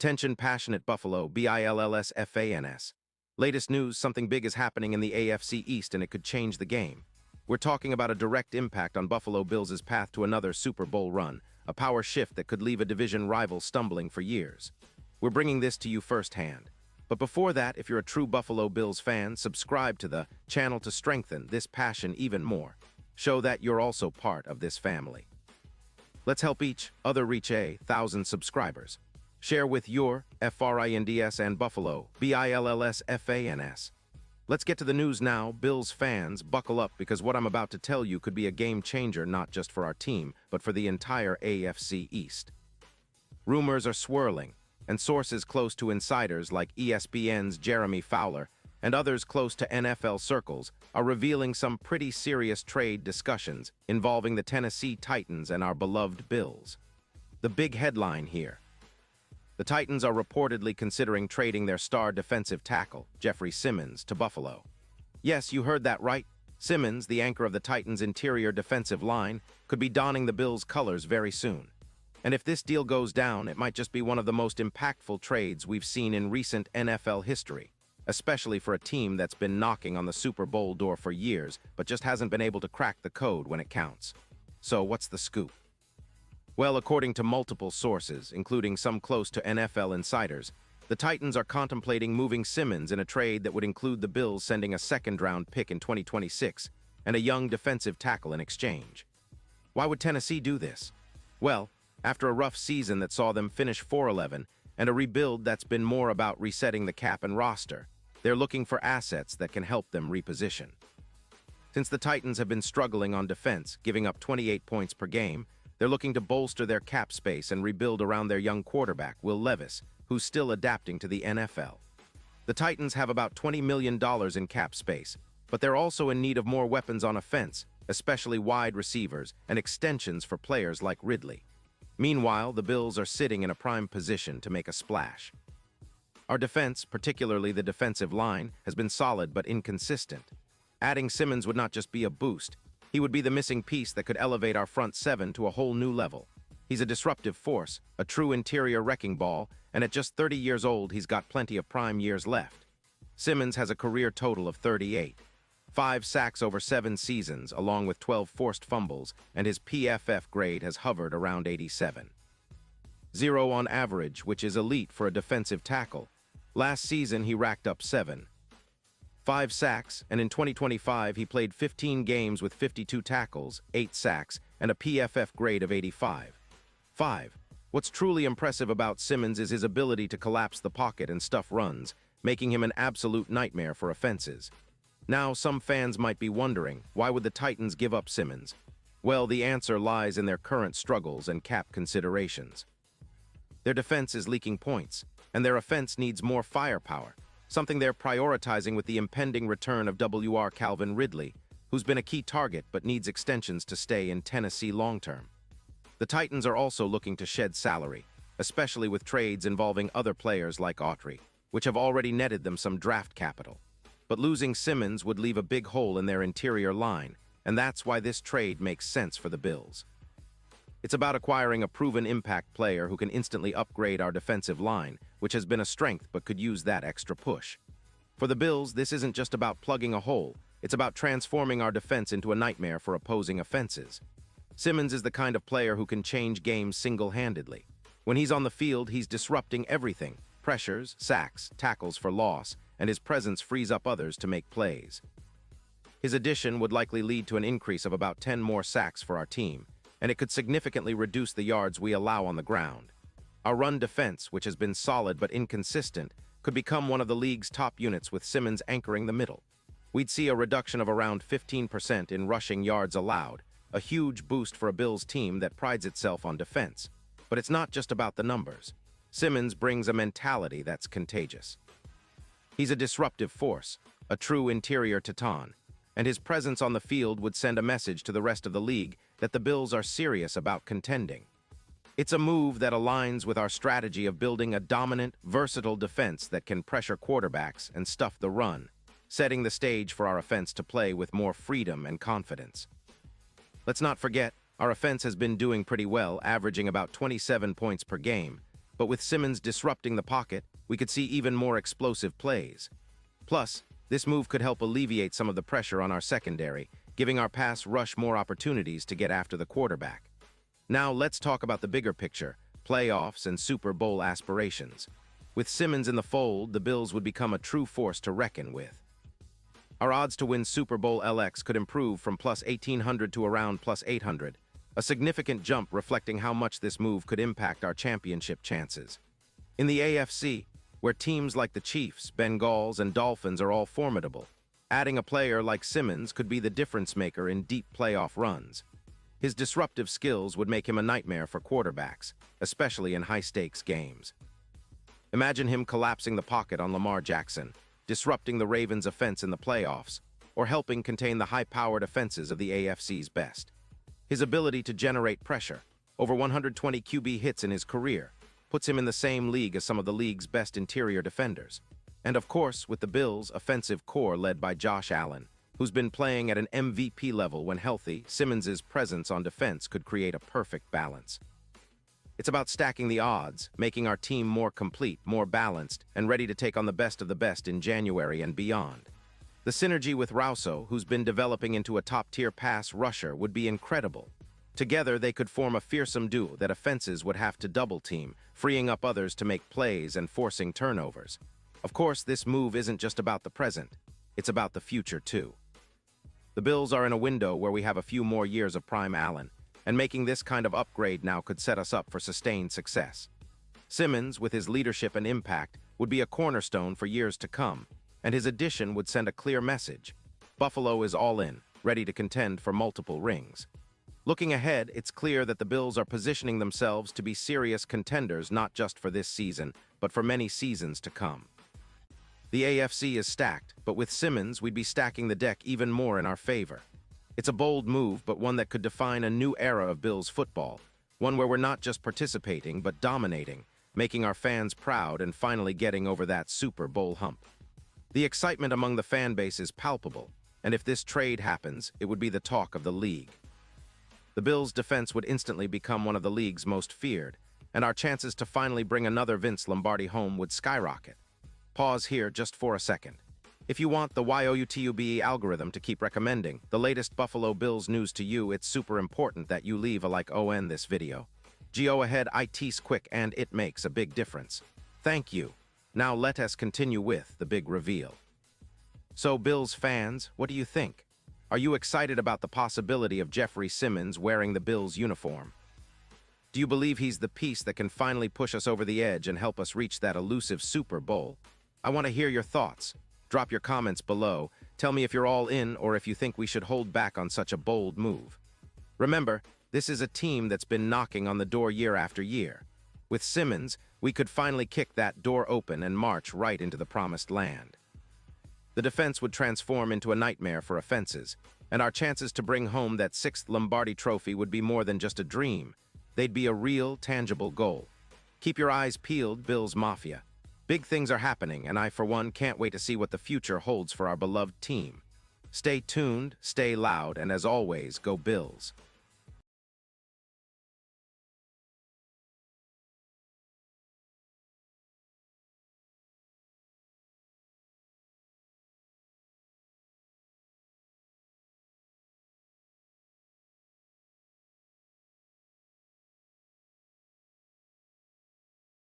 Attention passionate Buffalo, BILLSFANS. Latest news, something big is happening in the AFC East and it could change the game. We're talking about a direct impact on Buffalo Bills' path to another Super Bowl run, a power shift that could leave a division rival stumbling for years. We're bringing this to you firsthand. But before that, if you're a true Buffalo Bills fan, subscribe to the channel to strengthen this passion even more. Show that you're also part of this family. Let's help each other reach 1,000 subscribers. Share with your FRINDS and Buffalo, BILLSFANS. Let's get to the news now. Bills fans, buckle up because what I'm about to tell you could be a game changer not just for our team, but for the entire AFC East. Rumors are swirling, and sources close to insiders like ESPN's Jeremy Fowler and others close to NFL circles are revealing some pretty serious trade discussions involving the Tennessee Titans and our beloved Bills. The big headline here: the Titans are reportedly considering trading their star defensive tackle, Jeffrey Simmons, to Buffalo. Yes, you heard that right. Simmons, the anchor of the Titans' interior defensive line, could be donning the Bills' colors very soon. And if this deal goes down, it might just be one of the most impactful trades we've seen in recent NFL history, especially for a team that's been knocking on the Super Bowl door for years, but just hasn't been able to crack the code when it counts. So what's the scoop? Well, according to multiple sources, including some close to NFL insiders, the Titans are contemplating moving Simmons in a trade that would include the Bills sending a second-round pick in 2026 and a young defensive tackle in exchange. Why would Tennessee do this? Well, after a rough season that saw them finish 4-11 and a rebuild that's been more about resetting the cap and roster, they're looking for assets that can help them reposition. Since the Titans have been struggling on defense, giving up 28 points per game, they're looking to bolster their cap space and rebuild around their young quarterback, Will Levis, who's still adapting to the NFL. The Titans have about $20 million in cap space, but they're also in need of more weapons on offense, especially wide receivers and extensions for players like Ridley. Meanwhile, the Bills are sitting in a prime position to make a splash. Our defense, particularly the defensive line, has been solid but inconsistent. Adding Simmons would not just be a boost. He would be the missing piece that could elevate our front seven to a whole new level. He's a disruptive force, a true interior wrecking ball, and at just 30 years old, he's got plenty of prime years left. Simmons has a career total of 38. 5 sacks over 7 seasons, along with 12 forced fumbles, and his PFF grade has hovered around 87. 0 on average, which is elite for a defensive tackle. Last season, he racked up 7. 5 sacks, and in 2025, he played 15 games with 52 tackles, 8 sacks, and a PFF grade of 85. 5. What's truly impressive about Simmons is his ability to collapse the pocket and stuff runs, making him an absolute nightmare for offenses. Now, some fans might be wondering, why would the Titans give up Simmons? Well, the answer lies in their current struggles and cap considerations. Their defense is leaking points, and their offense needs more firepower, something they're prioritizing with the impending return of WR Calvin Ridley, who's been a key target but needs extensions to stay in Tennessee long-term. The Titans are also looking to shed salary, especially with trades involving other players like Autry, which have already netted them some draft capital. But losing Simmons would leave a big hole in their interior line, and that's why this trade makes sense for the Bills. It's about acquiring a proven impact player who can instantly upgrade our defensive line, which has been a strength but could use that extra push. For the Bills, this isn't just about plugging a hole, it's about transforming our defense into a nightmare for opposing offenses. Simmons is the kind of player who can change games single-handedly. When he's on the field, he's disrupting everything: pressures, sacks, tackles for loss, and his presence frees up others to make plays. His addition would likely lead to an increase of about 10 more sacks for our team, and it could significantly reduce the yards we allow on the ground. Our run defense, which has been solid but inconsistent, could become one of the league's top units with Simmons anchoring the middle. We'd see a reduction of around 15% in rushing yards allowed, a huge boost for a Bills team that prides itself on defense. But it's not just about the numbers. Simmons brings a mentality that's contagious. He's a disruptive force, a true interior titan, and his presence on the field would send a message to the rest of the league that the Bills are serious about contending. It's a move that aligns with our strategy of building a dominant, versatile defense that can pressure quarterbacks and stuff the run, setting the stage for our offense to play with more freedom and confidence. Let's not forget, our offense has been doing pretty well, averaging about 27 points per game, but with Simmons disrupting the pocket, we could see even more explosive plays. Plus, this move could help alleviate some of the pressure on our secondary, giving our pass rush more opportunities to get after the quarterback. Now let's talk about the bigger picture, playoffs and Super Bowl aspirations. With Simmons in the fold, the Bills would become a true force to reckon with. Our odds to win Super Bowl LX could improve from plus 1,800 to around plus 800, a significant jump reflecting how much this move could impact our championship chances. In the AFC, where teams like the Chiefs, Bengals, and Dolphins are all formidable, adding a player like Simmons could be the difference maker in deep playoff runs. His disruptive skills would make him a nightmare for quarterbacks, especially in high-stakes games. Imagine him collapsing the pocket on Lamar Jackson, disrupting the Ravens' offense in the playoffs, or helping contain the high-powered offenses of the AFC's best. His ability to generate pressure, over 120 QB hits in his career, puts him in the same league as some of the league's best interior defenders. And of course, with the Bills' offensive core led by Josh Allen, who's been playing at an MVP level when healthy, Simmons' presence on defense could create a perfect balance. It's about stacking the odds, making our team more complete, more balanced, and ready to take on the best of the best in January and beyond. The synergy with Rousseau, who's been developing into a top-tier pass rusher, would be incredible. Together, they could form a fearsome duo that offenses would have to double-team, freeing up others to make plays and forcing turnovers. Of course, this move isn't just about the present. It's about the future, too. The Bills are in a window where we have a few more years of prime Allen, and making this kind of upgrade now could set us up for sustained success. Simmons, with his leadership and impact, would be a cornerstone for years to come, and his addition would send a clear message. Buffalo is all in, ready to contend for multiple rings. Looking ahead, it's clear that the Bills are positioning themselves to be serious contenders not just for this season, but for many seasons to come. The AFC is stacked, but with Simmons, we'd be stacking the deck even more in our favor. It's a bold move, but one that could define a new era of Bills football, one where we're not just participating, but dominating, making our fans proud and finally getting over that Super Bowl hump. The excitement among the fan base is palpable, and if this trade happens, it would be the talk of the league. The Bills' defense would instantly become one of the league's most feared, and our chances to finally bring another Vince Lombardi home would skyrocket. Pause here just for a second. If you want the YOUTUBE algorithm to keep recommending the latest Buffalo Bills news to you, it's super important that you leave a like on this video. Go ahead, it's quick and it makes a big difference. Thank you. Now let us continue with the big reveal. So Bills fans, what do you think? Are you excited about the possibility of Jeffrey Simmons wearing the Bills uniform? Do you believe he's the piece that can finally push us over the edge and help us reach that elusive Super Bowl? I want to hear your thoughts. Drop your comments below. Tell me if you're all in or if you think we should hold back on such a bold move. Remember, this is a team that's been knocking on the door year after year. With Simmons, we could finally kick that door open and march right into the promised land. The defense would transform into a nightmare for offenses, and our chances to bring home that sixth Lombardi trophy would be more than just a dream. They'd be a real, tangible goal. Keep your eyes peeled, Bills Mafia. Big things are happening, and I, for one, can't wait to see what the future holds for our beloved team. Stay tuned, stay loud, and as always, go Bills.